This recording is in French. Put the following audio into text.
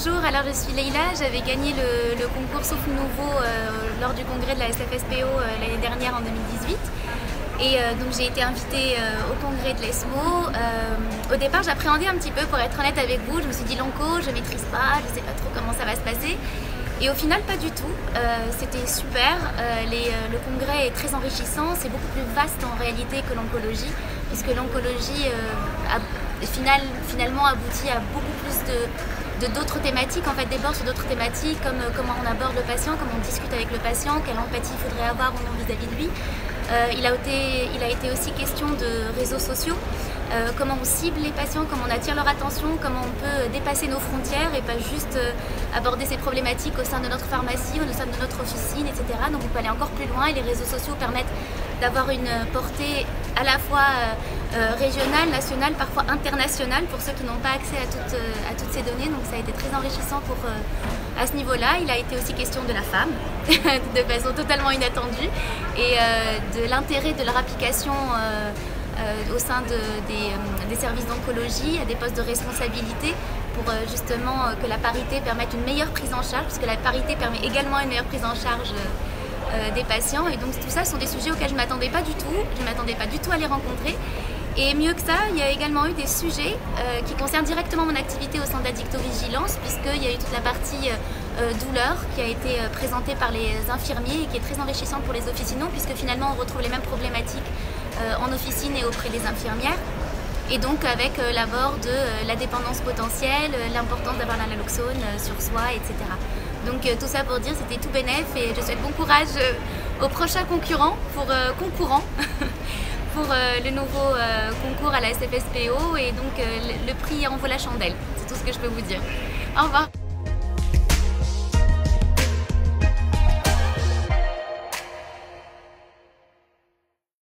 Bonjour, alors je suis Leïla, j'avais gagné le concours Souffle Nouveau lors du congrès de la SFSPO l'année dernière en 2018. Et donc j'ai été invitée au congrès de l'ESMO. Au départ j'appréhendais un petit peu, pour être honnête avec vous, je me suis dit l'onco, je maîtrise pas, je sais pas trop comment ça va se passer. Et au final pas du tout, c'était super, le congrès est très enrichissant, c'est beaucoup plus vaste en réalité que l'oncologie, puisque l'oncologie finalement aboutit à beaucoup plus d'autres thématiques, en fait déborde sur d'autres thématiques comme comment on aborde le patient, comment on discute avec le patient, quelle empathie il faudrait avoir ou non vis-à-vis de lui. Il a été aussi question de réseaux sociaux, comment on cible les patients, comment on attire leur attention, comment on peut dépasser nos frontières et pas juste aborder ces problématiques au sein de notre pharmacie ou au sein de notre officine, etc. Donc on peut aller encore plus loin et les réseaux sociaux permettent d'avoir une portée à la fois régionale, nationale, parfois internationale pour ceux qui n'ont pas accès à toutes ces données. Donc ça a été très enrichissant à ce niveau-là. Il a été aussi question de la femme, de façon totalement inattendue, et de l'intérêt de leur application au sein des services d'oncologie, à des postes de responsabilité, pour justement que la parité permette une meilleure prise en charge, puisque la parité permet également une meilleure prise en charge des patients. Et donc tout ça sont des sujets auxquels je ne m'attendais pas du tout, à les rencontrer. Et mieux que ça, il y a également eu des sujets qui concernent directement mon activité au sein d'Addictovigilance, puisqu'il y a eu toute la partie douleur qui a été présentée par les infirmiers et qui est très enrichissante pour les officinaux, puisque finalement on retrouve les mêmes problématiques en officine et auprès des infirmières. Et donc avec l'abord de la dépendance potentielle, l'importance d'avoir la naloxone sur soi, etc. Donc tout ça pour dire c'était tout bénef et je souhaite bon courage aux prochains concurrents pour le nouveau concours à la SFSPO, et donc le prix en vaut la chandelle, c'est tout ce que je peux vous dire. Au revoir.